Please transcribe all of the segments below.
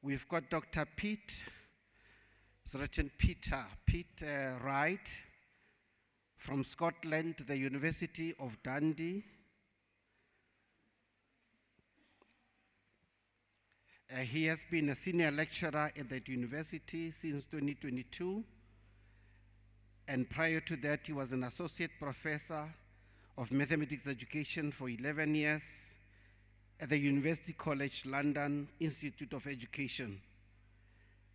We've got Dr. Pete, it's written Pete Wright, from Scotland, the University of Dundee. He has been a senior lecturer at that university since 2022. And prior to that, he was an associate professor of mathematics education for 11 years at the University College London Institute of Education.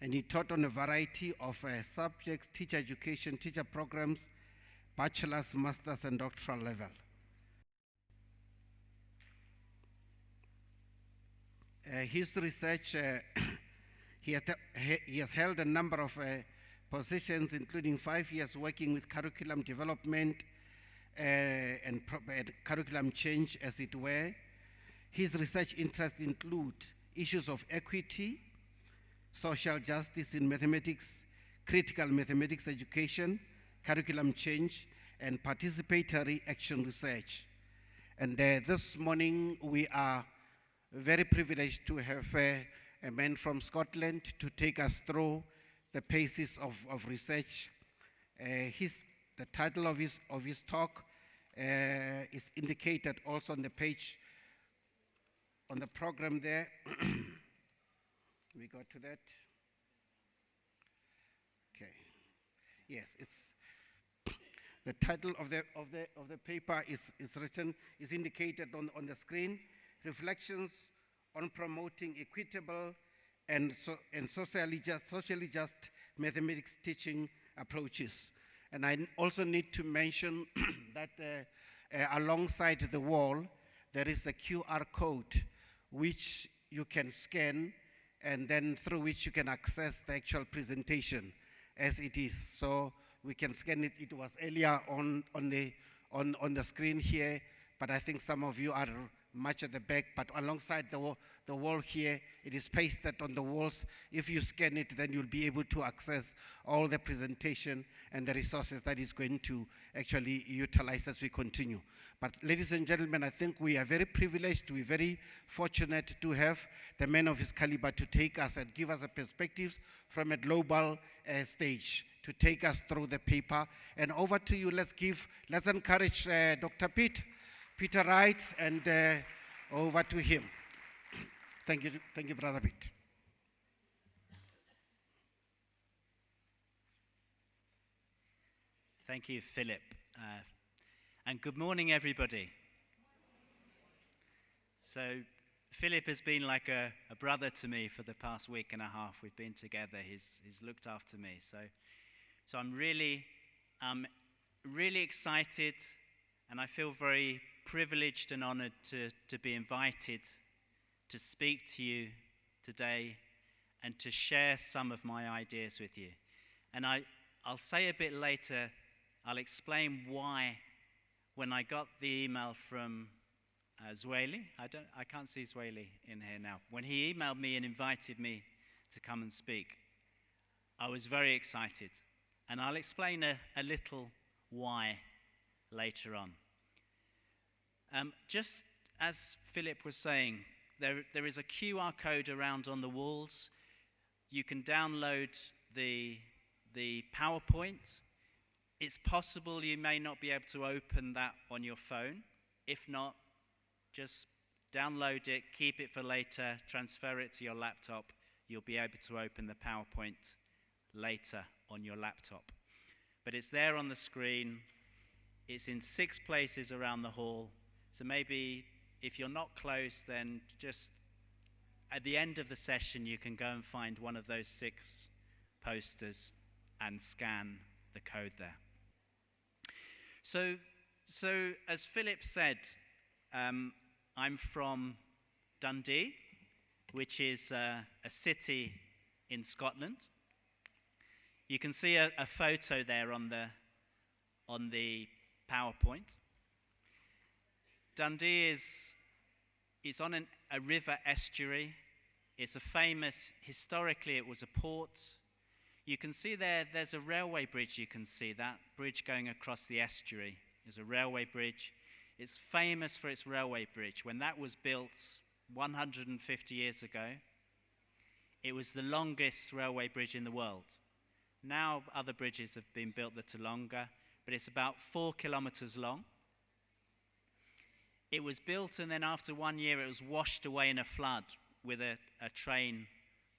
And he taught on a variety of subjects, teacher education, teacher programs, bachelor's, master's, and doctoral level. His research, he has held a number of positions, including 5 years working with curriculum development and curriculum change, as it were. His research interests include issues of equity, social justice in mathematics, critical mathematics education, curriculum change, and participatory action research. And this morning, we are very privileged to have a man from Scotland to take us through the paces of research. The title of his talk is indicated also on the page on the program there. We go to that. Okay. Yes, it's the title of the paper is indicated on the screen. Reflections on promoting equitable and socially just mathematics teaching approaches. And I also need to mention that alongside the wall, there is a QR code which you can scan, and then through which you can access the actual presentation as it is. So we can scan it. It was earlier on the screen here, but I think some of you are much at the back, but alongside the wall here, it is pasted on the walls. If you scan it, then you'll be able to access all the presentation and the resources that is going to actually utilize as we continue. But ladies and gentlemen, I think we are very privileged, we're very fortunate to have the man of his caliber to take us and give us a perspective from a global stage, to take us through the paper. And over to you, let's encourage Dr. Peter Wright, and over to him. Thank you, Brother Pete. Thank you, Philip. And good morning, everybody. So, Philip has been like a brother to me for the past week and a half. We've been together. He's looked after me. So I'm really excited, and I feel very privileged and honored to be invited to speak to you today and to share some of my ideas with you. And I'll say a bit later, I'll explain why, when I got the email from Zweli, I can't see Zweli in here now. When he emailed me and invited me to come and speak, I was very excited. And I'll explain a little why later on. Just as Philip was saying, there is a QR code around on the walls. You can download the PowerPoint. It's possible you may not be able to open that on your phone. If not, just download it, keep it for later, transfer it to your laptop. You'll be able to open the PowerPoint later on your laptop. But it's there on the screen. It's in 6 places around the hall. So maybe if you're not close, then just at the end of the session, you can go and find one of those 6 posters and scan the code there. So as Philip said, I'm from Dundee, which is a city in Scotland. You can see a photo there on the PowerPoint. Dundee is on a river estuary. It's a famous, historically it was a port. You can see there's a railway bridge. You can see that bridge going across the estuary is a railway bridge. It's famous for its railway bridge. When that was built 150 years ago, It was the longest railway bridge in the world. Now other bridges have been built that are longer, but it's about 4 kilometers long. It was built, and then after 1 year it was washed away in a flood with a train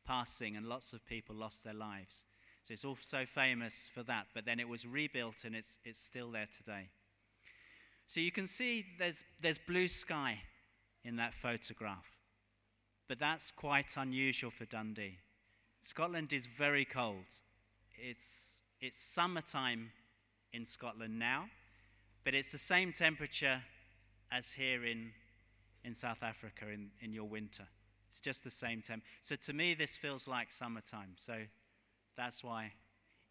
passing, and lots of people lost their lives. So it's also famous for that, but then it was rebuilt and it's still there today. So you can see there's blue sky in that photograph, but that's quite unusual for Dundee. Scotland is very cold. It's summertime in Scotland now, but it's the same temperature as here in South Africa in your winter. It's just the same temp. So to me, this feels like summertime. So that's why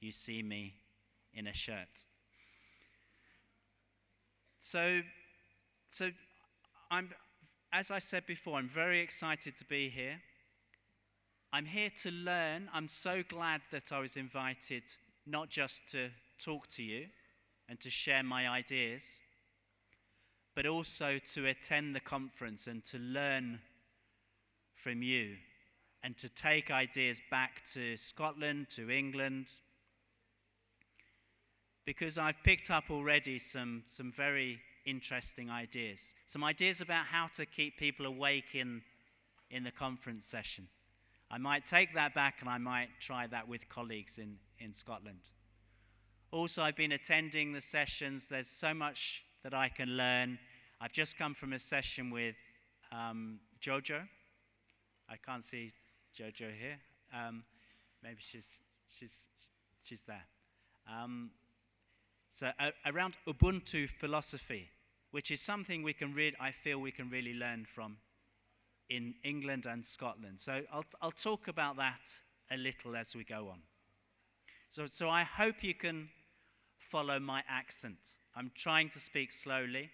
you see me in a shirt. So as I said before, I'm very excited to be here. I'm here to learn. I'm so glad that I was invited not just to talk to you and to share my ideas, but also to attend the conference and to learn from you and to take ideas back to Scotland, to England, because I've picked up already some very interesting ideas. Some ideas about how to keep people awake in the conference session. I might take that back and I might try that with colleagues in Scotland. Also, I've been attending the sessions. There's so much that I can learn. I've just come from a session with Jojo. I can't see Jojo here. Maybe she's there. So around Ubuntu philosophy, which is something I feel we can really learn from in England and Scotland. So I'll talk about that a little as we go on. So I hope you can follow my accent. I'm trying to speak slowly,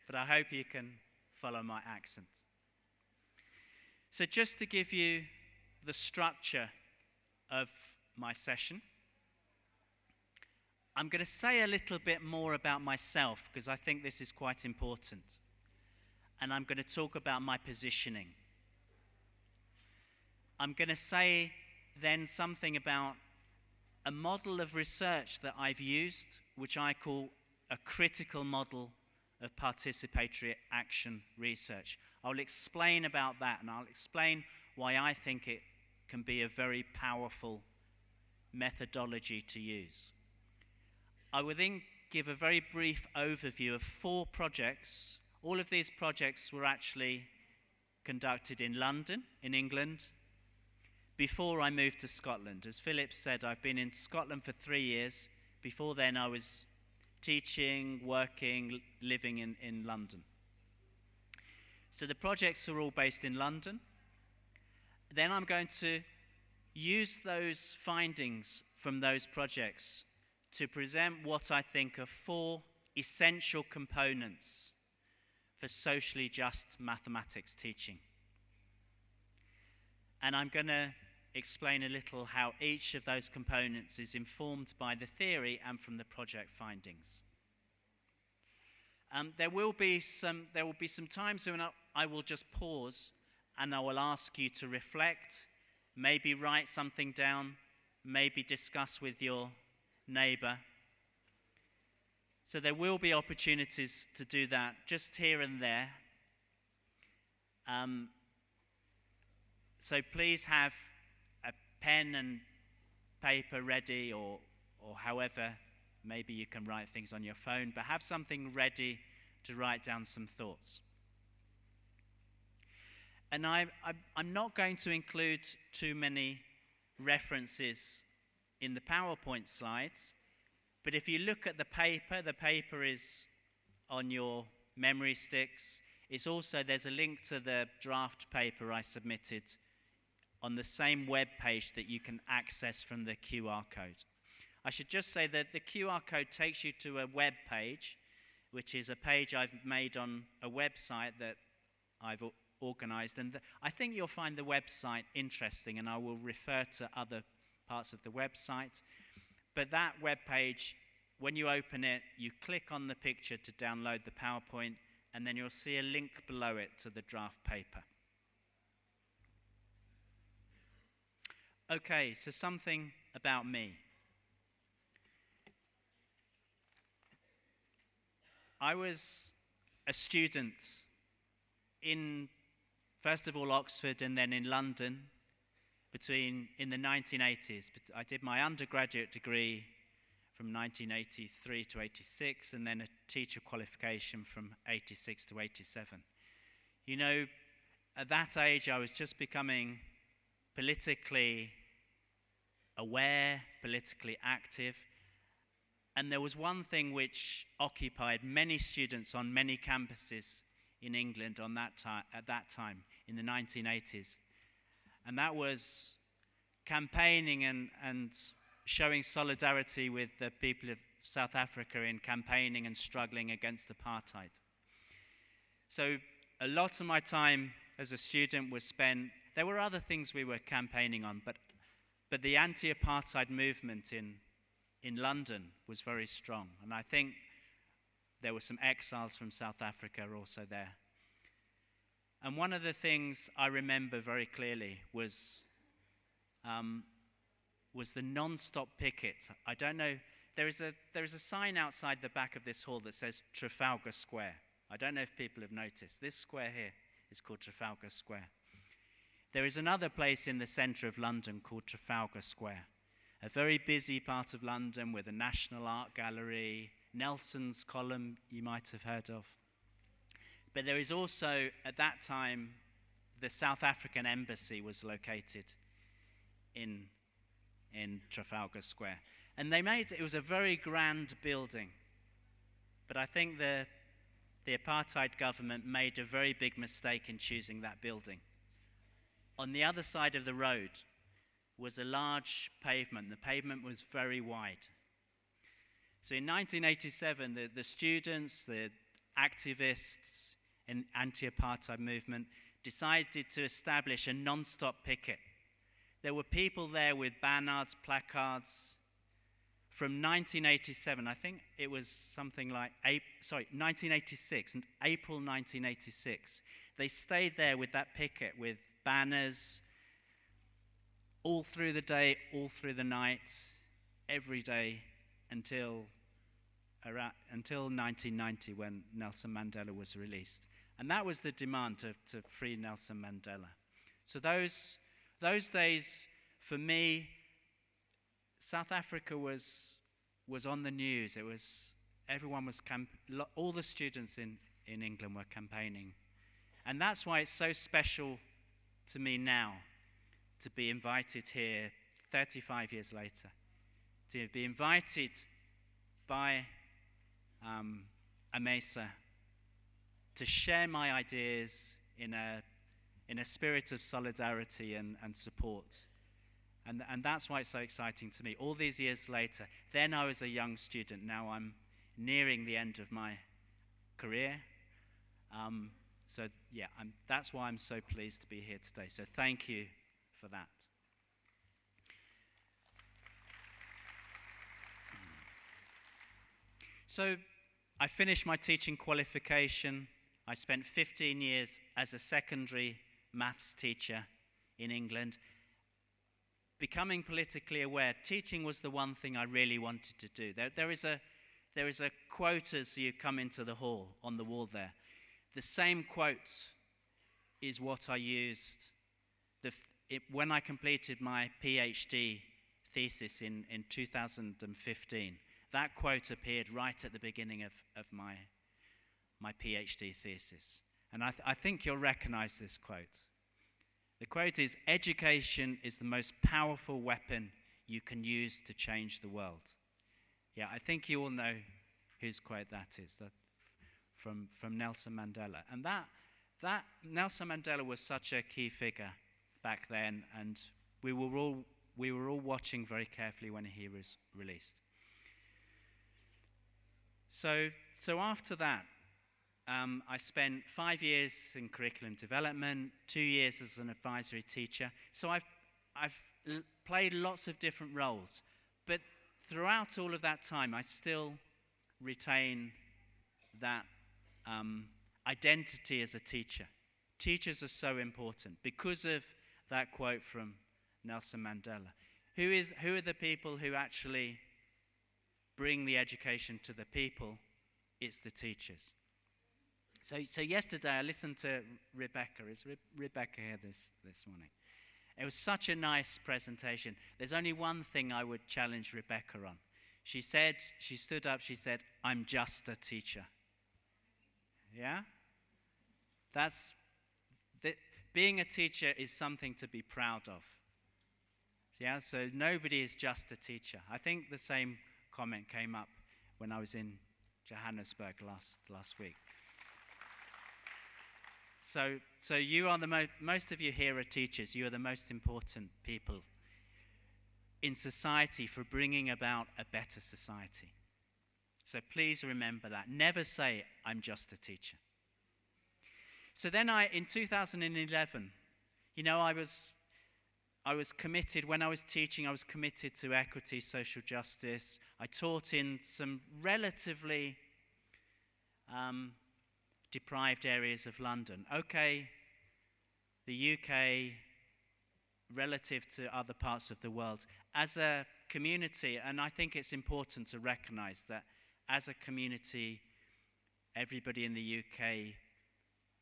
but I hope you can follow my accent. So just to give you the structure of my session, I'm going to say a little bit more about myself because I think this is quite important. And I'm going to talk about my positioning. I'm going to say then something about a model of research that I've used, which I call a critical model of participatory action research. I'll explain about that, and I'll explain why I think it can be a very powerful methodology to use. I will then give a very brief overview of 4 projects. All of these projects were actually conducted in London, in England, before I moved to Scotland. As Philip said, I've been in Scotland for 3 years. Before then, I was teaching, working, living in London. So the projects are all based in London. Then I'm going to use those findings from those projects to present what I think are 4 essential components for socially just mathematics teaching. And I'm going to explain a little how each of those components is informed by the theory and from the project findings. There will be some times when I will just pause and I will ask you to reflect, maybe write something down, maybe discuss with your neighbour. So there will be opportunities to do that just here and there. So please have a pen and paper ready, or however, maybe you can write things on your phone, but have something ready to write down some thoughts. And I'm not going to include too many references in the PowerPoint slides, but if you look at the paper is on your memory sticks. There's a link to the draft paper I submitted on the same web page that you can access from the QR code. I should just say that the QR code takes you to a web page, which is a page I've made on a website that I've organized. And I think you'll find the website interesting, and I will refer to other parts of the website. But that web page, when you open it, you click on the picture to download the PowerPoint, and then you'll see a link below it to the draft paper. Okay, so something about me. I was a student in, first of all, Oxford and then in London in the 1980s. But I did my undergraduate degree from 1983 to 86 and then a teacher qualification from 86 to 87. You know, at that age I was just becoming politically aware, politically active. And there was one thing which occupied many students on many campuses in England at that time, in the 1980s. And that was campaigning and showing solidarity with the people of South Africa in campaigning and struggling against apartheid. So a lot of my time as a student was spent, there were other things we were campaigning on, but the anti-apartheid movement in London was very strong. And I think there were some exiles from South Africa also there. And one of the things I remember very clearly was the non-stop picket. I don't know, there is a sign outside the back of this hall that says Trafalgar Square. I don't know if people have noticed. This square here is called Trafalgar Square. There is another place in the centre of London called Trafalgar Square, a very busy part of London with a National Art Gallery, Nelson's Column you might have heard of. But there is also, at that time, the South African Embassy was located in Trafalgar Square. And it was a very grand building. But I think the apartheid government made a very big mistake in choosing that building. On the other side of the road was a large pavement. The pavement was very wide. So in 1987, the students, the activists in anti-apartheid movement decided to establish a non-stop picket. There were people there with banners, placards. From 1987, I think it was something like, 1986, and April 1986, they stayed there with that picket with banners all through the day, all through the night, every day until 1990 when Nelson Mandela was released. And that was the demand to free Nelson Mandela. So those days, for me, South Africa was on the news. Everyone was all the students in England were campaigning. And that's why it's so special to me now to be invited here 35 years later, to be invited by AMESA to share my ideas in a spirit of solidarity and support. And that's why it's so exciting to me. All these years later, then I was a young student, now I'm nearing the end of my career. So yeah, that's why I'm so pleased to be here today. So thank you for that. So I finished my teaching qualification. I spent 15 years as a secondary maths teacher in England. Becoming politically aware, teaching was the one thing I really wanted to do. There is a quote as you come into the hall on the wall there. The same quote is what I used when I completed my PhD thesis in 2015. That quote appeared right at the beginning of my PhD thesis. And I think you'll recognize this quote. The quote is, "Education is the most powerful weapon you can use to change the world." Yeah, I think you all know whose quote that is, from Nelson Mandela. And that Nelson Mandela was such a key figure back then, and we were all watching very carefully when he was released. So after that, I spent 5 years in curriculum development, 2 years as an advisory teacher. So I've played lots of different roles, but throughout all of that time, I still retain that identity as a teacher. Teachers are so important because of that quote from Nelson Mandela. Who are the people who actually bring the education to the people? It's the teachers. So yesterday I listened to Rebecca. Is Rebecca here this morning? It was such a nice presentation. There's only one thing I would challenge Rebecca on. She stood up, she said, "I'm just a teacher." Yeah? Being a teacher is something to be proud of. Yeah, so nobody is just a teacher. I think the same comment came up when I was in Johannesburg last week. So you are most of you here are teachers. You are the most important people in society for bringing about a better society. So please remember that. Never say, "I'm just a teacher." So then in 2011, I was committed, when I was teaching, I was committed to equity, social justice. I taught in some relatively deprived areas of London. Okay, the UK, relative to other parts of the world, as a community, and I think it's important to recognize that as a community, everybody in the UK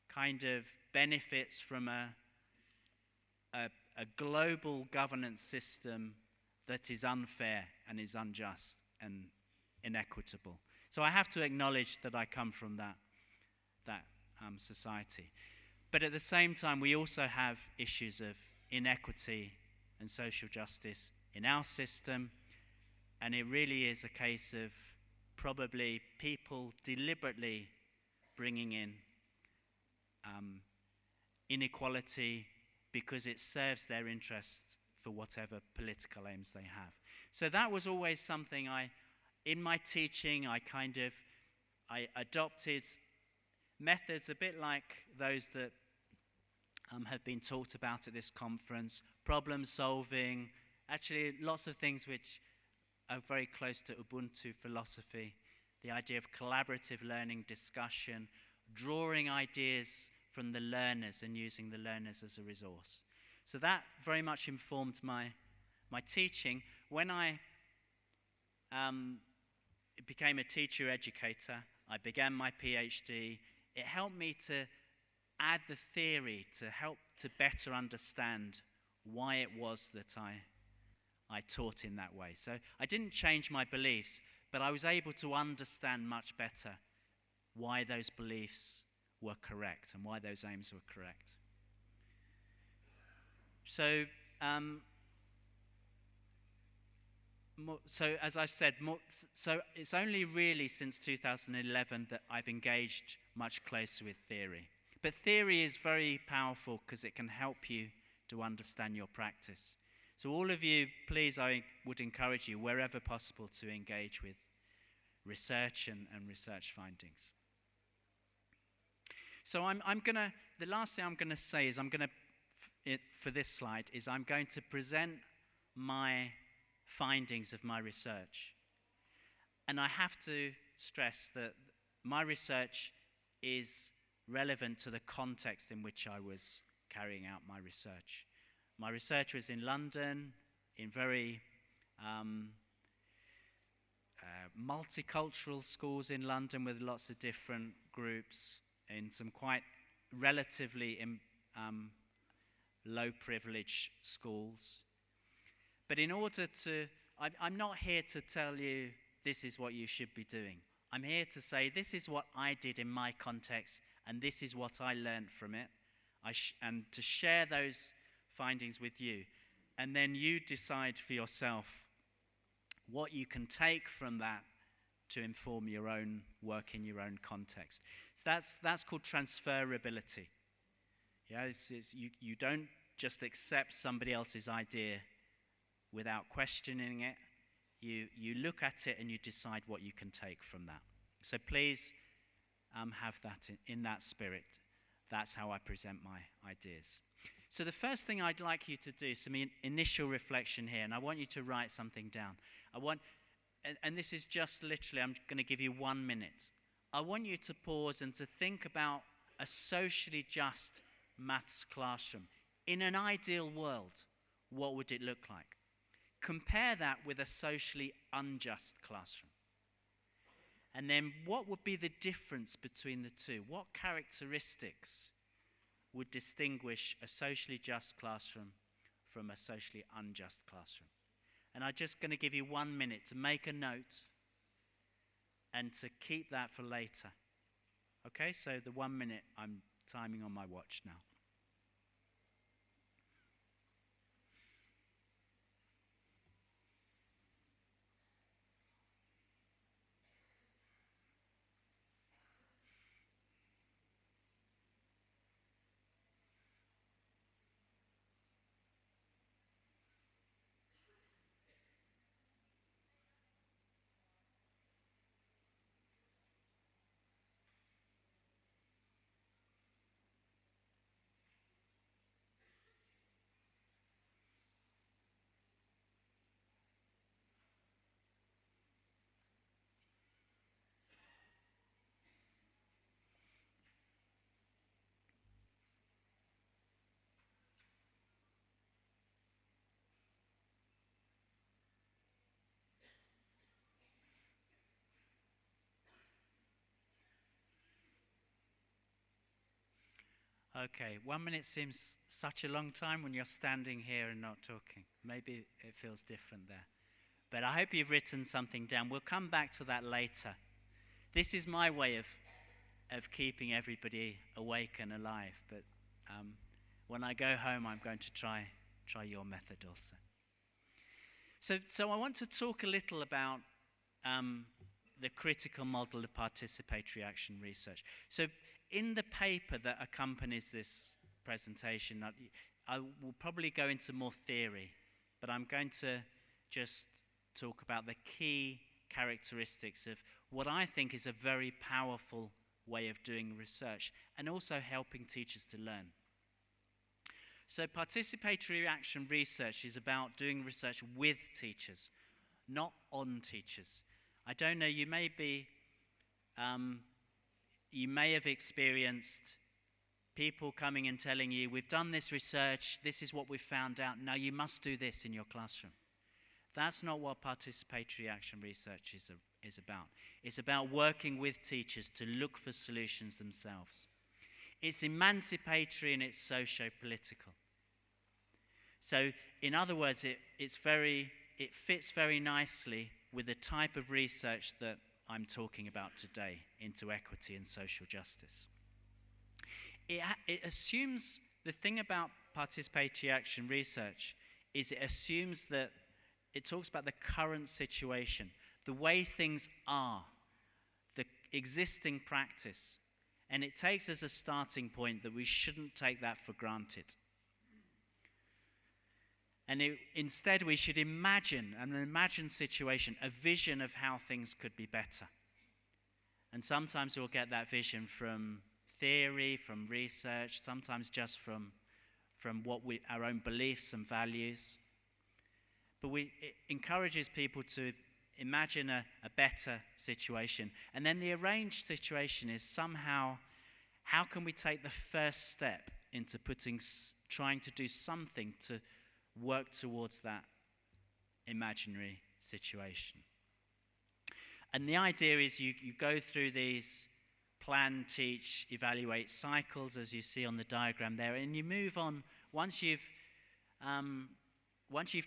kind of benefits from a global governance system that is unfair and is unjust and inequitable. So I have to acknowledge that I come from that society. But at the same time, we also have issues of inequity and social justice in our system, and it really is a case of probably people deliberately bringing in inequality because it serves their interests for whatever political aims they have. So that was always something in my teaching, I adopted methods a bit like those that have been talked about at this conference, problem solving, actually lots of things which are very close to Ubuntu philosophy, the idea of collaborative learning, discussion, drawing ideas from the learners and using the learners as a resource. So that very much informed my teaching. When I became a teacher educator, I began my PhD. It helped me to add the theory to help to better understand why it was that I taught in that way. So I didn't change my beliefs, but I was able to understand much better why those beliefs were correct and why those aims were correct. So, as I said, so it's only really since 2011 that I've engaged much closer with theory. But theory is very powerful because it can help you to understand your practice. So all of you, please, I would encourage you, wherever possible, to engage with research and research findings. So the last thing I'm going to say is for this slide, is I'm going to present my findings of my research. And I have to stress that my research is relevant to the context in which I was carrying out my research. My research was in London, in very multicultural schools in London with lots of different groups, in some quite relatively low privilege schools. But in order to, I'm not here to tell you this is what you should be doing. I'm here to say this is what I did in my context and this is what I learned from it, and to share those findings with you. And then you decide for yourself what you can take from that to inform your own work in your own context. So that's called transferability. Yeah, you don't just accept somebody else's idea without questioning it. You look at it and you decide what you can take from that. So please have that in that spirit. That's how I present my ideas. So the first thing I'd like you to do, some initial reflection here, and I want you to write something down. And this is just literally, I'm going to give you 1 minute. I want you to pause and to think about a socially just maths classroom. In an ideal world, what would it look like? Compare that with a socially unjust classroom. And then what would be the difference between the two? What characteristics would distinguish a socially just classroom from a socially unjust classroom? And I'm just going to give you 1 minute to make a note and to keep that for later. Okay, so the 1 minute, I'm timing on my watch now. Okay, 1 minute seems such a long time when you're standing here and not talking. Maybe it feels different there. But I hope you've written something down. We'll come back to that later. This is my way of keeping everybody awake and alive. But when I go home, I'm going to try your method also. So I want to talk a little about the critical model of participatory action research. So in the paper that accompanies this presentation, I will probably go into more theory, but I'm going to just talk about the key characteristics of what I think is a very powerful way of doing research and also helping teachers to learn. So participatory action research is about doing research with teachers, not on teachers. I don't know, you may have experienced people coming and telling you, we've done this research, this is what we've found out, now you must do this in your classroom. That's not what participatory action research is about. It's about working with teachers to look for solutions themselves. It's emancipatory and it's socio-political. So, in other words, it fits very nicely with the type of research that I'm talking about today into equity and social justice. It assumes, the thing about participatory action research is it assumes that it talks about the current situation, the way things are, the existing practice, and it takes as a starting point that we shouldn't take that for granted. And instead we should imagine an imagined situation, a vision of how things could be better. And sometimes we'll get that vision from theory, from research, sometimes just from our own beliefs and values. But it encourages people to imagine a better situation. And then the arranged situation is somehow, how can we take the first step into trying to do something to work towards that imaginary situation? And the idea is you go through these plan, teach, evaluate cycles, as you see on the diagram there, and you move on. Once you've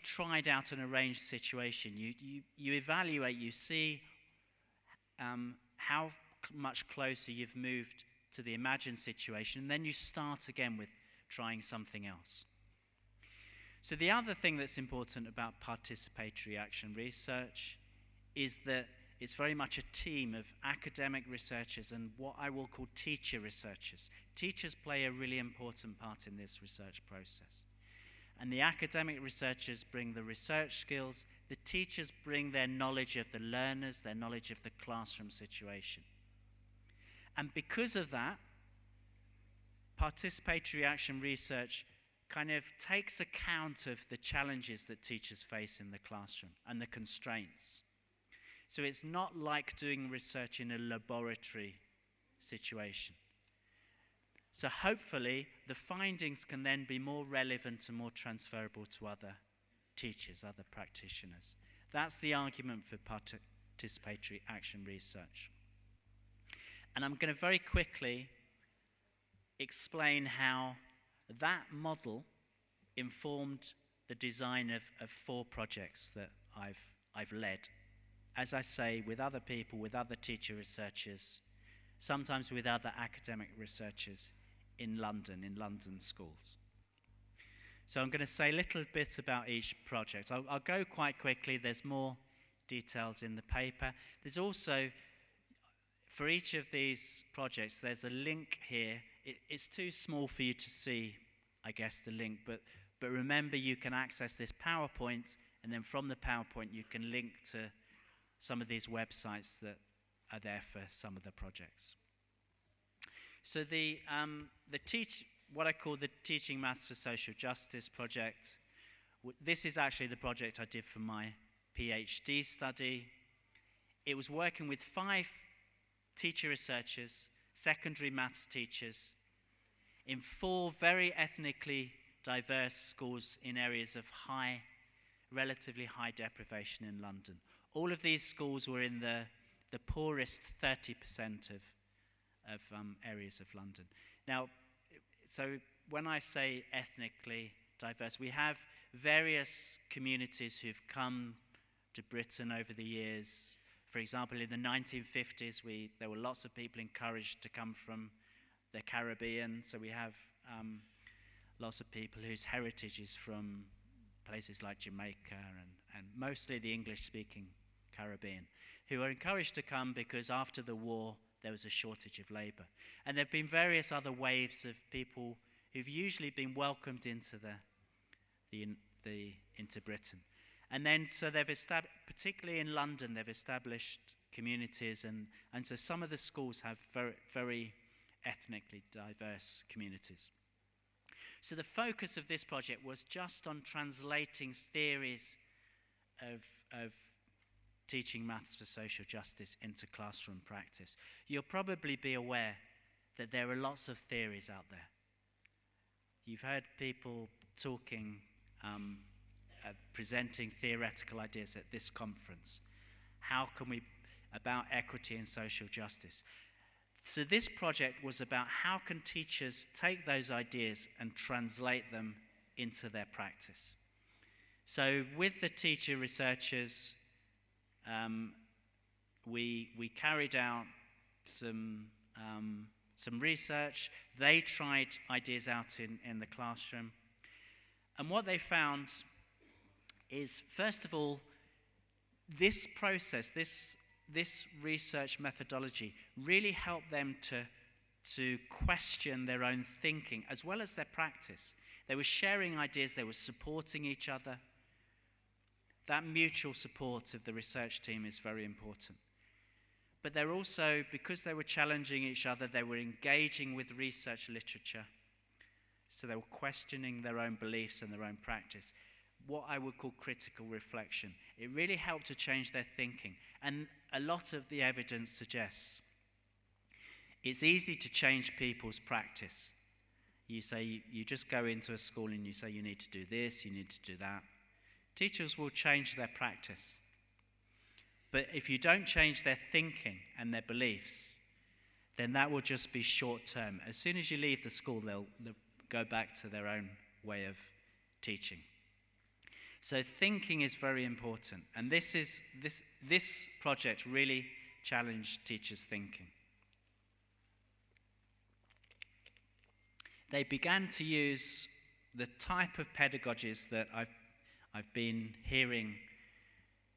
tried out an arranged situation, you evaluate, you see how much closer you've moved to the imagined situation, and then you start again with trying something else. So the other thing that's important about participatory action research is that it's very much a team of academic researchers and what I will call teacher researchers. Teachers play a really important part in this research process. And the academic researchers bring the research skills, the teachers bring their knowledge of the learners, their knowledge of the classroom situation. And because of that, participatory action research kind of takes account of the challenges that teachers face in the classroom and the constraints. So it's not like doing research in a laboratory situation. So hopefully the findings can then be more relevant and more transferable to other teachers, other practitioners. That's the argument for participatory action research. And I'm going to very quickly explain how that model informed the design of 4 projects that I've led. As I say, with other people, with other teacher researchers, sometimes with other academic researchers in London schools. So I'm going to say a little bit about each project. I'll go quite quickly. There's more details in the paper. There's also, for each of these projects, there's a link here. It's too small for you to see, I guess, the link, but remember you can access this PowerPoint, and then from the PowerPoint you can link to some of these websites that are there for some of the projects. So what I call the Teaching Maths for Social Justice project, this is actually the project I did for my PhD study. It was working with 5 teacher researchers, secondary maths teachers, in 4 very ethnically diverse schools in areas of relatively high deprivation in London. All of these schools were in the poorest 30% of areas of London. Now, so when I say ethnically diverse, we have various communities who've come to Britain over the years. For example, in the 1950s, there were lots of people encouraged to come from the Caribbean. So we have lots of people whose heritage is from places like Jamaica and mostly the English-speaking Caribbean, who are encouraged to come because after the war there was a shortage of labour. And there have been various other waves of people who've usually been welcomed into into Britain. And then so they've established, particularly in London, they've established communities, and so some of the schools have very, very ethnically diverse communities. So the focus of this project was just on translating theories of teaching maths for social justice into classroom practice. You'll probably be aware that there are lots of theories out there. You've heard people talking, presenting theoretical ideas at this conference. About equity and social justice. So this project was about how can teachers take those ideas and translate them into their practice. So with the teacher researchers, we carried out some research. They tried ideas out in the classroom. And what they found is, first of all, this process, this research methodology really helped them to question their own thinking as well as their practice. They were sharing ideas, they were supporting each other. That mutual support of the research team is very important. But they're also, because they were challenging each other, they were engaging with research literature. So they were questioning their own beliefs and their own practice. What I would call critical reflection. It really helped to change their thinking. And a lot of the evidence suggests it's easy to change people's practice. You say, you just go into a school and you say you need to do this, you need to do that. Teachers will change their practice. But if you don't change their thinking and their beliefs, then that will just be short term. As soon as you leave the school, they'll go back to their own way of teaching. So thinking is very important, and this project really challenged teachers' thinking. They began to use the type of pedagogies that I've been hearing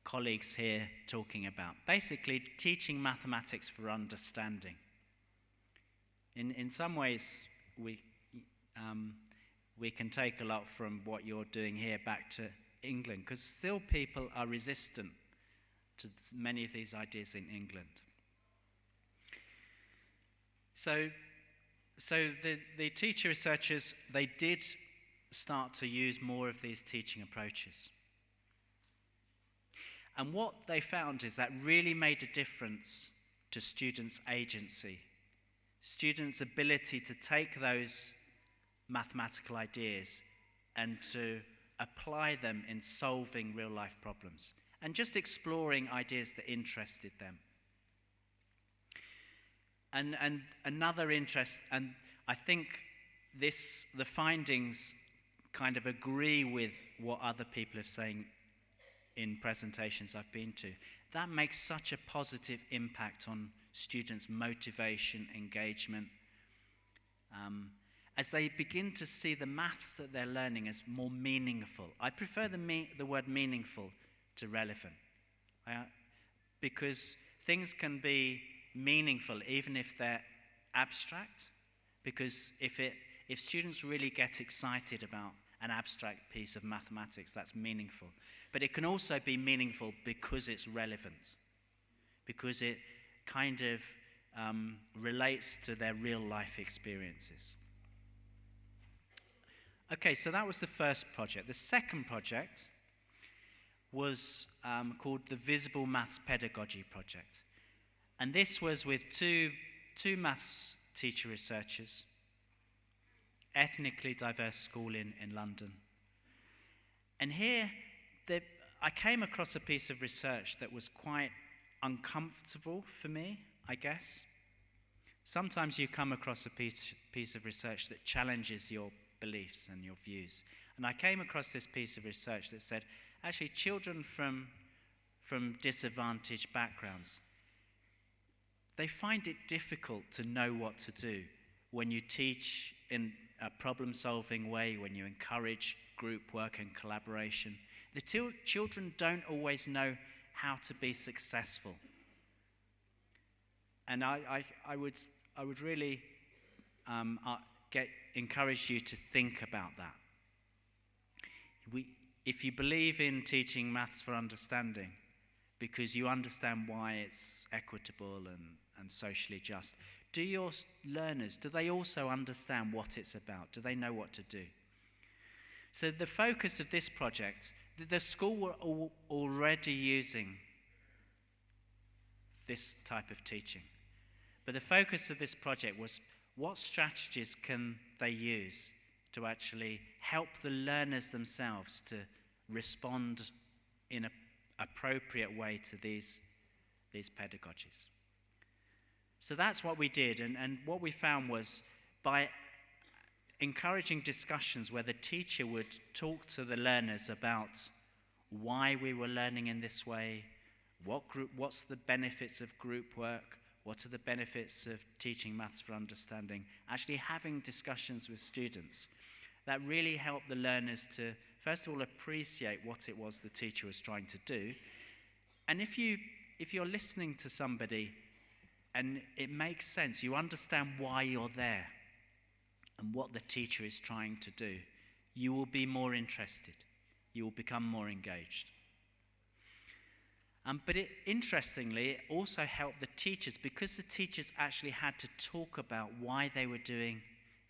colleagues here talking about. Basically, teaching mathematics for understanding. In some ways, we can take a lot from what you're doing here back to England, because still people are resistant to many of these ideas in England. So the teacher researchers, they did start to use more of these teaching approaches. And what they found is that really made a difference to students' agency students' ability to take those mathematical ideas and to apply them in solving real-life problems and just exploring ideas that interested them. And another interest, and I think the findings kind of agree with what other people have saying in presentations I've been to. That makes such a positive impact on students' motivation, engagement, as they begin to see the maths that they're learning as more meaningful. I prefer the word meaningful to relevant, because things can be meaningful even if they're abstract, because if students really get excited about an abstract piece of mathematics, that's meaningful. But it can also be meaningful because it's relevant, because it kind of relates to their real life experiences. Okay, so that was the first project. The second project was called the Visible Maths Pedagogy Project. And this was with two maths teacher researchers, ethnically diverse school in London. And here, I came across a piece of research that was quite uncomfortable for me, I guess. Sometimes you come across a piece of research that challenges your beliefs and your views. And I came across this piece of research that said, actually, children from disadvantaged backgrounds, they find it difficult to know what to do when you teach in a problem-solving way, when you encourage group work and collaboration. The children don't always know how to be successful. And I would really encourage you to think about that. If you believe in teaching maths for understanding, because you understand why it's equitable and socially just, do your learners, do they also understand what it's about? Do they know what to do? So the focus of this project, the school were already using this type of teaching. But the focus of this project was, what strategies can they use to actually help the learners themselves to respond in an appropriate way to these pedagogies? So that's what we did, and what we found was, by encouraging discussions where the teacher would talk to the learners about why we were learning in this way, what's the benefits of group work, what are the benefits of teaching maths for understanding, actually having discussions with students, that really helped the learners to, first of all, appreciate what it was the teacher was trying to do. And if you're listening to somebody and it makes sense, you understand why you're there and what the teacher is trying to do, you will be more interested. You will become more engaged. But interestingly, it also helped the teachers, because the teachers actually had to talk about why they were doing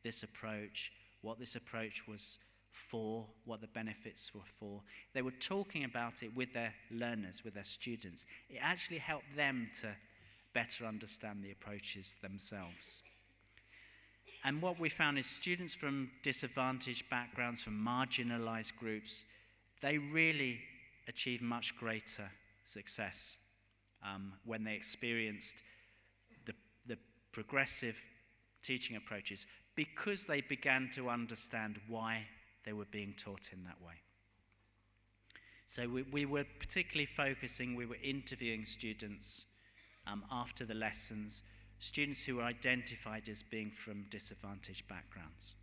this approach, what this approach was for, what the benefits were for. They were talking about it with their learners, with their students. It actually helped them to better understand the approaches themselves. And what we found is students from disadvantaged backgrounds, from marginalized groups, they really achieved much greater success when they experienced the progressive teaching approaches, because they began to understand why they were being taught in that way. So we were particularly focusing, we were interviewing students after the lessons, students who were identified as being from disadvantaged backgrounds.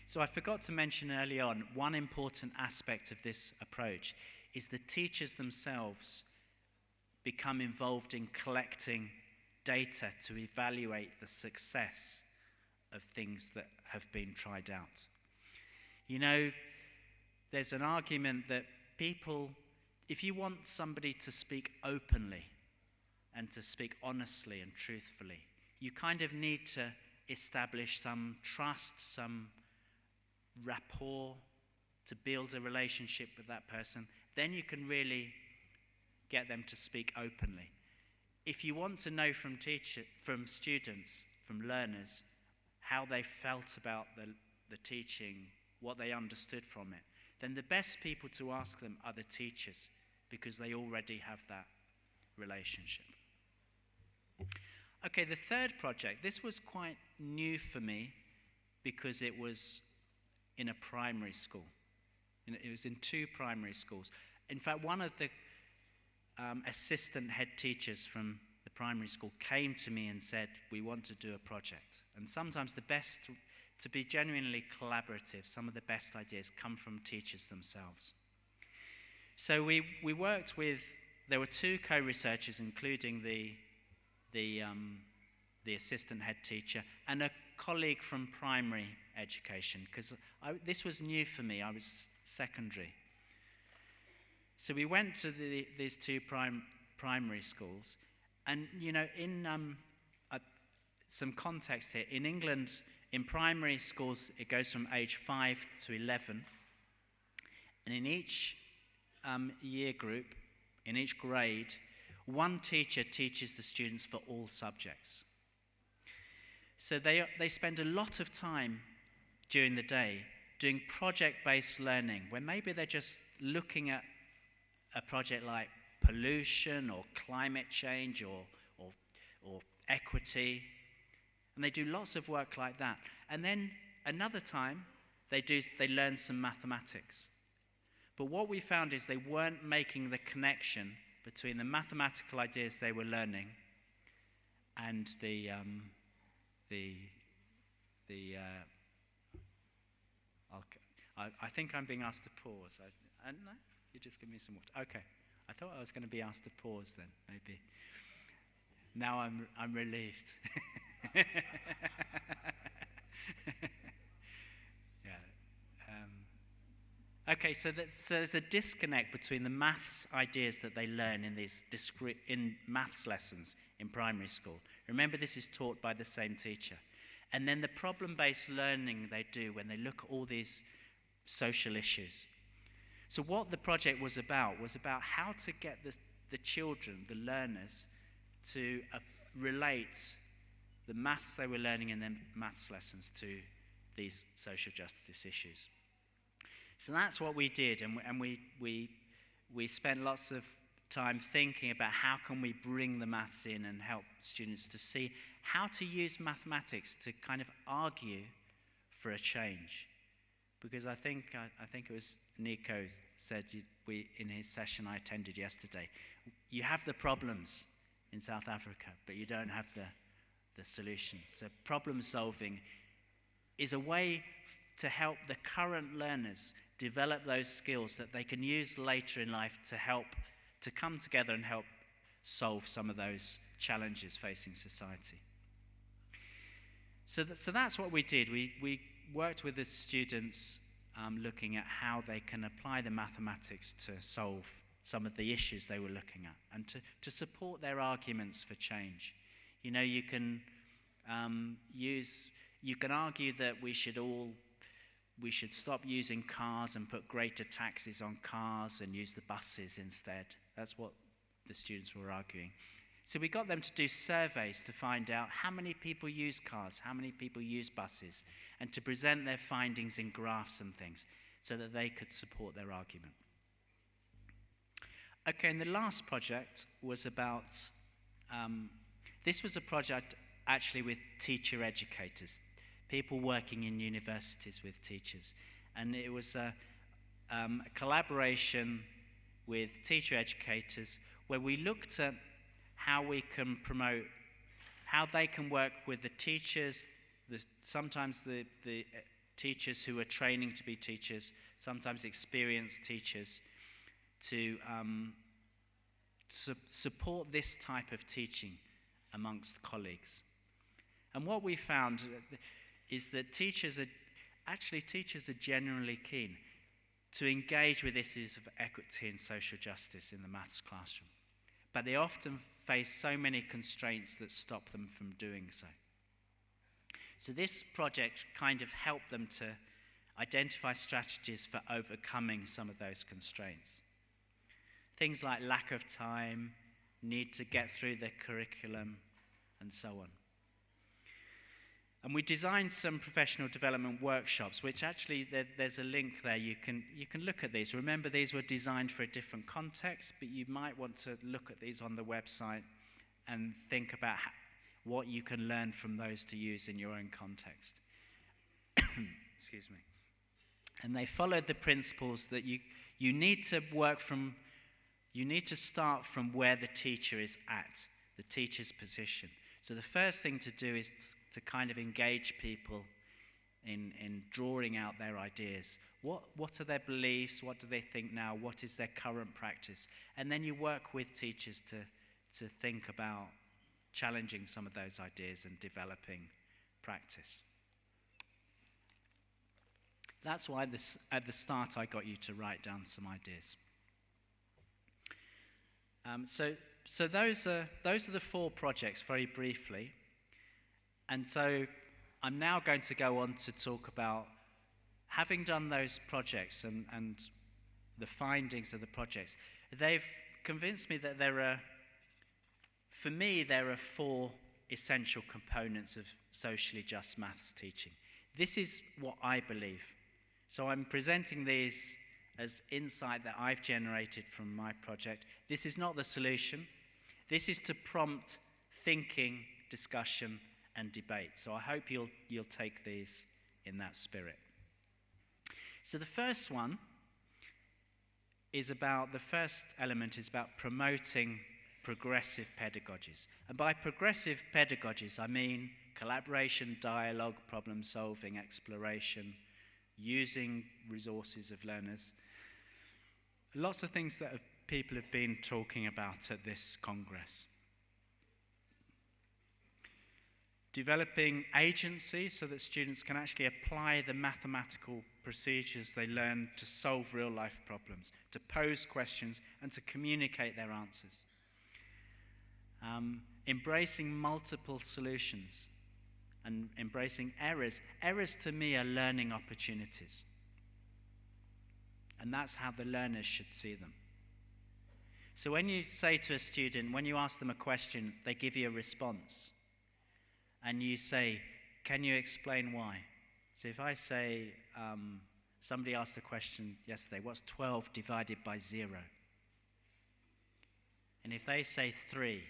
So I forgot to mention early on, one important aspect of this approach is the teachers themselves become involved in collecting data to evaluate the success of things that have been tried out. You know, there's an argument that people, if you want somebody to speak openly and to speak honestly and truthfully, you kind of need to establish some trust, some rapport, to build a relationship with that person. Then you can really get them to speak openly. if you want to know from students, from learners, how they felt about the teaching, what they understood from it, then the best people to ask them are the teachers, because they already have that relationship. Okay, the third project, this was quite new for me because it was in a primary school. It was in 2 primary schools. In fact, one of the assistant head teachers from the primary school came to me and said, we want to do a project. And sometimes to be genuinely collaborative, some of the best ideas come from teachers themselves. So we worked with, there were 2 co-researchers, including the assistant head teacher and a colleague from primary education, because this was new for me. I was secondary. So we went to these 2 primary schools, and in some context here, in England, in primary schools, it goes from age 5 to 11, and in each year group, in each grade, one teacher teaches the students for all subjects. So they spend a lot of time during the day doing project-based learning, where maybe they're just looking at a project like pollution or climate change or equity, and they do lots of work like that. And then another time they learn some mathematics. But what we found is they weren't making the connection between the mathematical ideas they were learning and I think I'm being asked to pause. No, you just give me some water. Okay, I thought I was going to be asked to pause then, maybe. Now I'm relieved. Okay, so there's a disconnect between the maths ideas that they learn in maths lessons in primary school. Remember, this is taught by the same teacher. And then the problem-based learning they do when they look at all these social issues. So what the project was about how to get the children, the learners, to relate the maths they were learning in their maths lessons to these social justice issues. So that's what we did, and we spent lots of time thinking about how can we bring the maths in and help students to see how to use mathematics to kind of argue for a change. Because I think it was Nico said in his session I attended yesterday, you have the problems in South Africa, but you don't have the solutions. So problem solving is a way to help the current learners develop those skills that they can use later in life to come together and help solve some of those challenges facing society. So that's what we did. We worked with the students looking at how they can apply the mathematics to solve some of the issues they were looking at and to support their arguments for change. You can argue that we should stop using cars and put greater taxes on cars and use the buses instead. That's what the students were arguing. So we got them to do surveys to find out how many people use cars, how many people use buses, and to present their findings in graphs and things so that they could support their argument. Okay, and the last project was about, this was a project actually with teacher educators, people working in universities with teachers. And it was a collaboration with teacher educators where we looked at how we can promote, how they can work with the teachers, sometimes the teachers who are training to be teachers, sometimes experienced teachers, to support this type of teaching amongst colleagues. And what we found is that teachers are generally keen to engage with issues of equity and social justice in the maths classroom. But they often face so many constraints that stop them from doing so. So this project kind of helped them to identify strategies for overcoming some of those constraints. Things like lack of time, need to get through their curriculum, and so on. And we designed some professional development workshops, which actually there's a link there. You can look at these. Remember, these were designed for a different context, but you might want to look at these on the website and think about what you can learn from those to use in your own context. Excuse me. And they followed the principles that you need to start from where the teacher is at, the teacher's position. So the first thing to do is to kind of engage people in drawing out their ideas. What are their beliefs? What do they think now? What is their current practice? And then you work with teachers to think about challenging some of those ideas and developing practice. That's why at the start I got you to write down some ideas. So those are the 4 projects, very briefly. And so I'm now going to go on to talk about, having done those projects and the findings of the projects, they've convinced me that there are 4 essential components of socially just maths teaching. This is what I believe. So I'm presenting these as insight that I've generated from my project. This is not the solution. This is to prompt thinking, discussion, and debate. So I hope you'll take these in that spirit. So the first element is about promoting progressive pedagogies. And by progressive pedagogies, I mean collaboration, dialogue, problem solving, exploration, using resources of learners. Lots of things that people have been talking about at this Congress. Developing agency so that students can actually apply the mathematical procedures they learn to solve real-life problems, to pose questions and to communicate their answers. Embracing multiple solutions and embracing errors. Errors to me are learning opportunities. And that's how the learners should see them. So when you say to a student, when you ask them a question, they give you a response. And you say, can you explain why? So if I say, somebody asked a question yesterday, what's 12 divided by 0? And if they say 3,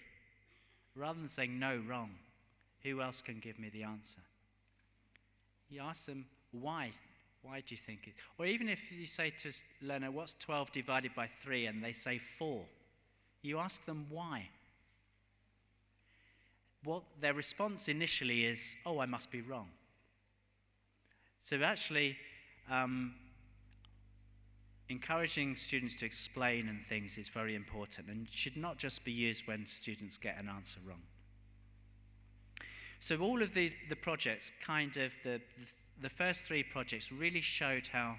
rather than saying no, wrong, who else can give me the answer? You ask them, why? Why do you think it? Or even if you say to a learner, what's 12 divided by 3? And they say 4. You ask them why. What their response initially is, oh, I must be wrong. So actually, encouraging students to explain and things is very important and should not just be used when students get an answer wrong. So all of the projects, the first 3 projects really showed how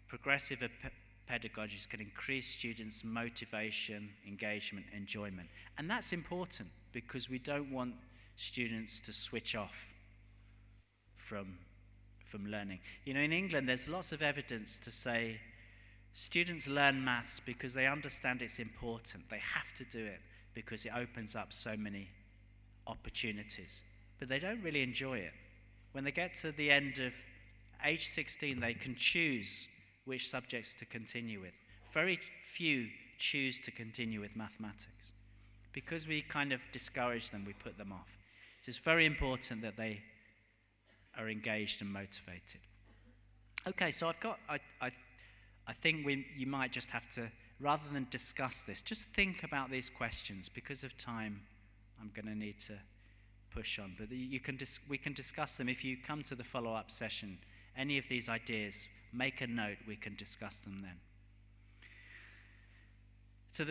progressive pedagogies can increase students' motivation, engagement, enjoyment. And that's important because we don't want students to switch off from learning. You know, in England, there's lots of evidence to say students learn maths because they understand it's important. They have to do it because it opens up so many opportunities. But they don't really enjoy it. When they get to the end of age 16, they can choose which subjects to continue with. Very few choose to continue with mathematics. Because we kind of discourage them, we put them off. So it's very important that they are engaged and motivated. Okay, so I think you might just have to, rather than discuss this, just think about these questions. Because of time, I'm going to need to push on. But we can discuss them. If you come to the follow-up session, any of these ideas, make a note, we can discuss them then. So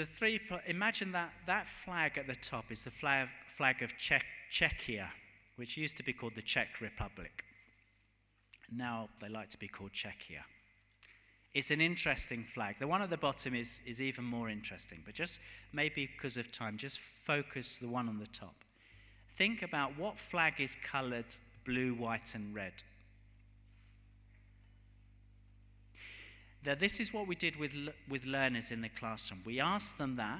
imagine that flag at the top is the flag of Czechia, which used to be called the Czech Republic. Now they like to be called Czechia. It's an interesting flag. The one at the bottom is even more interesting, but just maybe because of time, just focus the one on the top. Think about what flag is colored blue, white, and red. Now, this is what we did with learners in the classroom. We asked them that,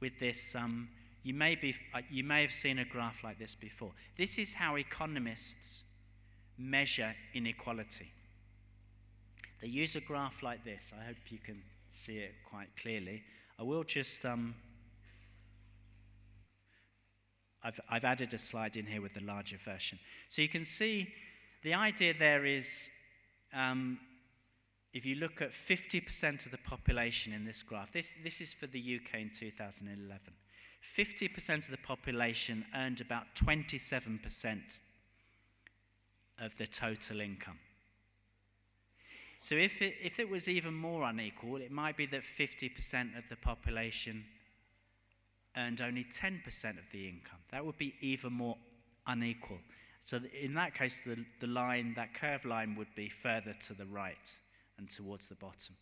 with this. You may have seen a graph like this before. This is how economists measure inequality. They use a graph like this. I hope you can see it quite clearly. I will just, I've added a slide in here with the larger version. So you can see the idea there is, if you look at 50% of the population in this graph, this is for the UK in 2011. 50% of the population earned about 27% of the total income. So if it was even more unequal, it might be that 50% of the population earned only 10% of the income. That would be even more unequal. So in that case, the line, that curved line, would be further to the right and towards the bottom.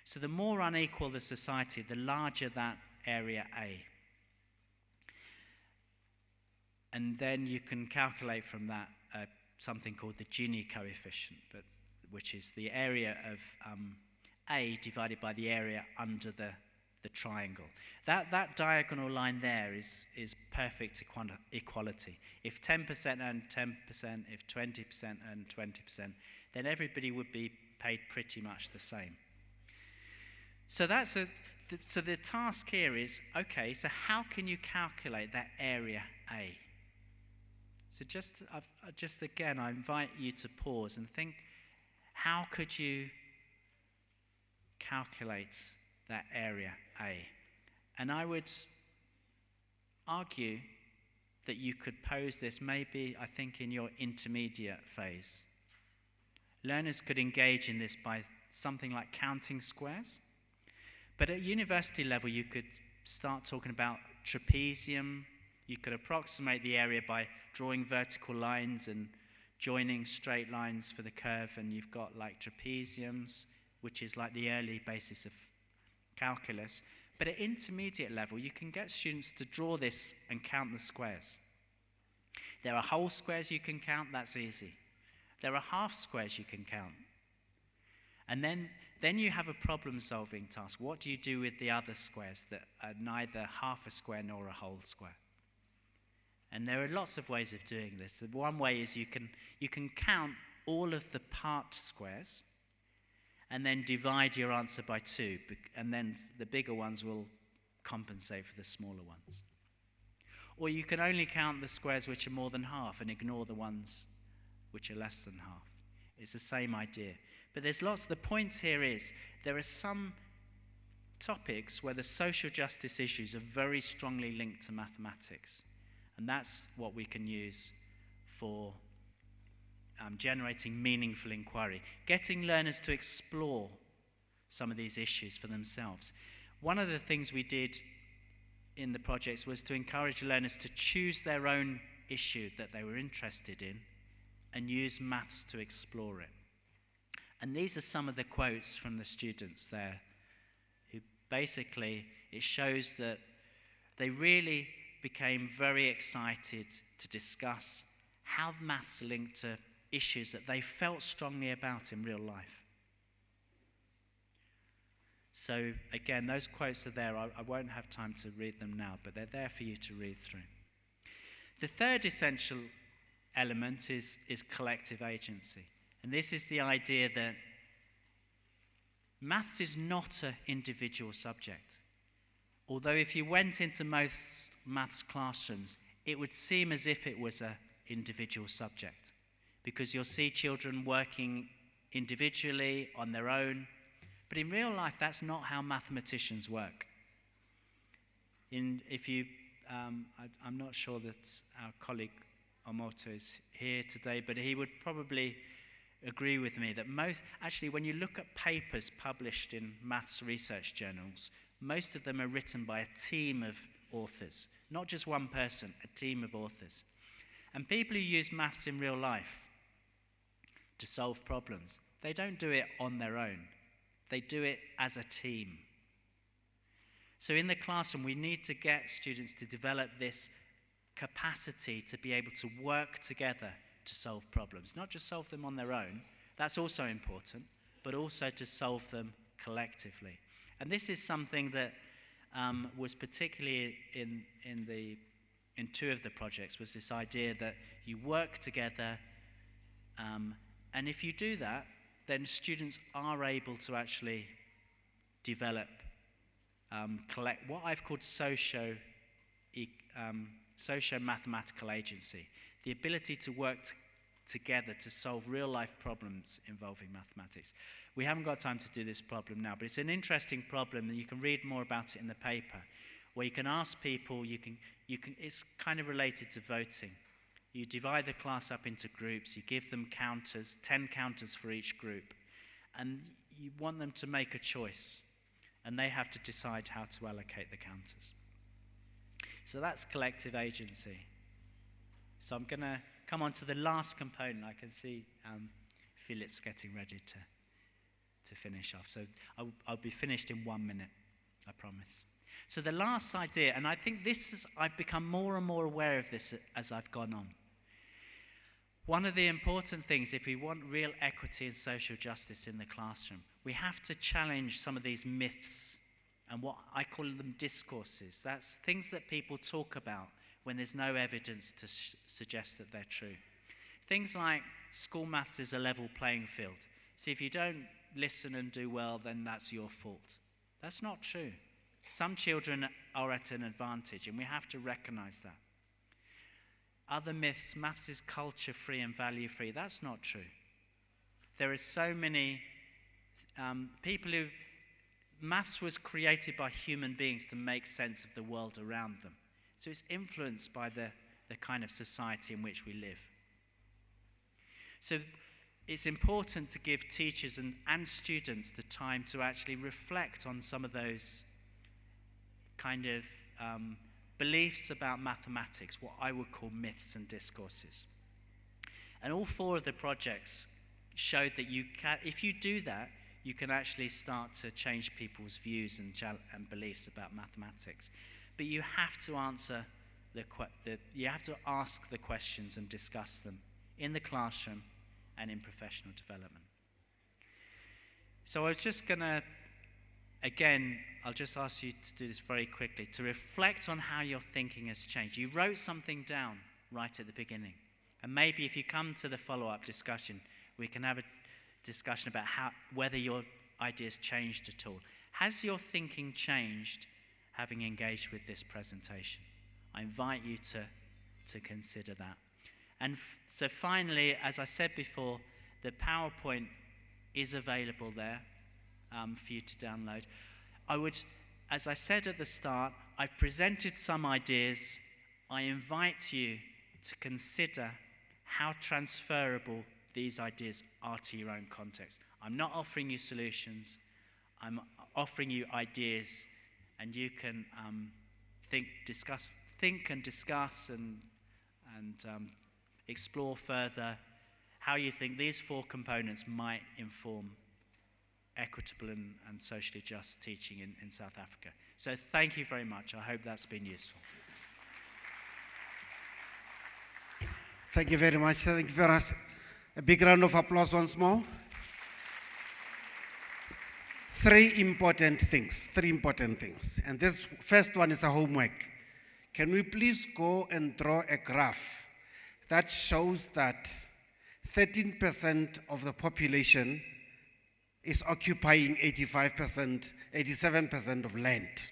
So the more unequal the society, the larger that area A. And then you can calculate from that something called the Gini coefficient, which is the area of A divided by the area under the triangle. That diagonal line there is perfect equality. If 10% earn 10%, if 20% earn 20%, then everybody would be paid pretty much the same. So so the task here is, okay, so how can you calculate that area A? So just again, I invite you to pause and think, how could you calculate that area A? And I would argue that you could pose this maybe, I think, in your intermediate phase. Learners could engage in this by something like counting squares. But at university level, you could start talking about trapezium. You could approximate the area by drawing vertical lines and joining straight lines for the curve, and you've got like trapeziums, which is like the early basis of calculus. But at intermediate level, you can get students to draw this and count the squares. There are whole squares you can count, that's easy. There are half squares you can count. And then you have a problem-solving task. What do you do with the other squares that are neither half a square nor a whole square? And there are lots of ways of doing this. One way is you can count all of the part squares and then divide your answer by 2, and then the bigger ones will compensate for the smaller ones. Or you can only count the squares which are more than half and ignore the ones which are less than half. It's the same idea. But there's lots. The point here is there are some topics where the social justice issues are very strongly linked to mathematics. And that's what we can use for generating meaningful inquiry, getting learners to explore some of these issues for themselves. One of the things we did in the projects was to encourage learners to choose their own issue that they were interested in and use maths to explore it. And these are some of the quotes from the students there, who basically, it shows that they really became very excited to discuss how maths linked to issues that they felt strongly about in real life. So again, those quotes are there. I won't have time to read them now, but they're there for you to read through. The third essential element is collective agency. And this is the idea that maths is not an individual subject. Although if you went into most maths classrooms, it would seem as if it was an individual subject, because you'll see children working individually on their own. But in real life, that's not how mathematicians work. I'm not sure that our colleague Omoto is here today, but he would probably agree with me that actually when you look at papers published in maths research journals, most of them are written by a team of authors, not just one person, a team of authors. And people who use maths in real life to solve problems, they don't do it on their own. They do it as a team. So in the classroom, we need to get students to develop this capacity to be able to work together to solve problems. Not just solve them on their own, that's also important, but also to solve them collectively. And this is something that was particularly in two of the projects, was this idea that you work together, and if you do that, then students are able to actually develop, collect what I've called socio-mathematical agency, the ability to work together to solve real-life problems involving mathematics. We haven't got time to do this problem now, but it's an interesting problem, and you can read more about it in the paper, where you can ask people, it's kind of related to voting. You divide the class up into groups, you give them counters, 10 counters for each group, and you want them to make a choice, and they have to decide how to allocate the counters. So that's collective agency. So I'm going to come on to the last component. I can see Philip's getting ready to finish off. So I'll be finished in 1 minute, I promise. So the last idea, and I think I've become more and more aware of this as I've gone on. One of the important things, if we want real equity and social justice in the classroom, we have to challenge some of these myths and what I call them discourses. That's things that people talk about when there's no evidence to suggest that they're true. Things like school maths is a level playing field. So if you don't listen and do well, then that's your fault. That's not true. Some children are at an advantage, and we have to recognize that. Other myths, maths is culture-free and value-free. That's not true. There are so many people who... Maths was created by human beings to make sense of the world around them. So it's influenced by the kind of society in which we live. So it's important to give teachers and students the time to actually reflect on some of those kind of beliefs about mathematics, what I would call myths and discourses. And all 4 of the projects showed that if you do that, you can actually start to change people's views and beliefs about mathematics. But you have to answer you have to ask the questions and discuss them in the classroom and in professional development. So I was just going to, again, I'll just ask you to do this very quickly, to reflect on how your thinking has changed. You wrote something down right at the beginning. And maybe if you come to the follow-up discussion, we can have a discussion about whether your ideas changed at all. Has your thinking changed having engaged with this presentation? I invite you to consider that. And so finally, as I said before, the PowerPoint is available there for you to download. As I said at the start, I've presented some ideas. I invite you to consider how transferable these ideas are to your own context. I'm not offering you solutions. I'm offering you ideas, and you can think and discuss and explore further how you think these 4 components might inform equitable and socially just teaching in South Africa. So thank you very much. I hope that's been useful. Thank you very much. Thank you very much. A big round of applause once more. 3 important things. And this first one is a homework. Can we please go and draw a graph that shows that 13% of the population is occupying 87% of land?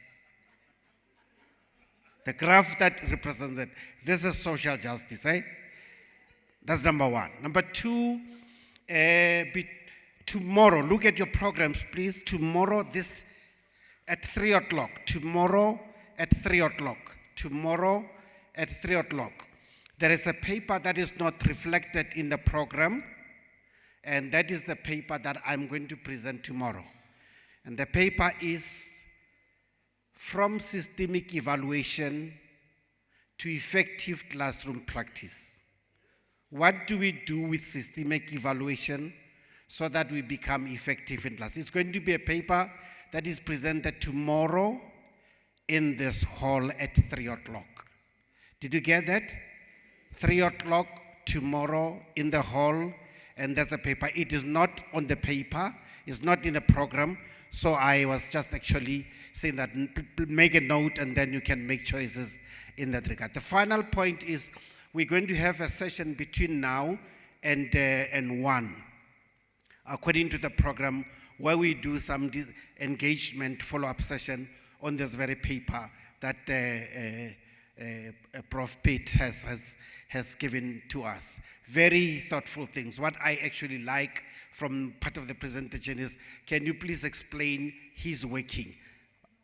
The graph that represents that. This is social justice, eh? That's number 1. Number 2, tomorrow, look at your programs, please. Tomorrow, at 3 o'clock. Tomorrow at 3 o'clock. Tomorrow at 3 o'clock. There is a paper that is not reflected in the program, and that is the paper that I'm going to present tomorrow. And the paper is From Systemic Evaluation to Effective Classroom Practice. What do we do with systemic evaluation so that we become effective in class? It's going to be a paper that is presented tomorrow in this hall at 3 o'clock. Did you get that? 3 o'clock tomorrow in the hall, and there's a paper. It is not on the paper, it's not in the program, So I was just actually saying that make a note and then you can make choices in that regard. The final point is we're going to have a session between now and 1, according to the program, where we do some engagement follow-up session on this very paper that Prof. Pitt has given to us. Very thoughtful things. What I actually like from part of the presentation is, can you please explain his working?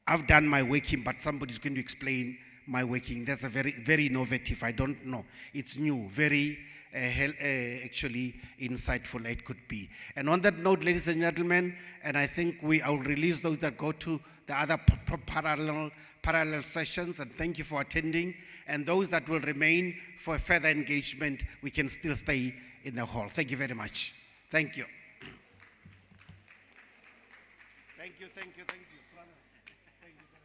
I've done my working, but somebody's going to explain my working. That's a very, very innovative. I don't know. It's new, very actually insightful it could be. And on that note, ladies and gentlemen, and I think I'll release those that go to the other parallel sessions, and thank you for attending. And those that will remain for further engagement, we can still stay in the hall. Thank you very much. Thank you. Thank you, thank you, thank you. Thank you.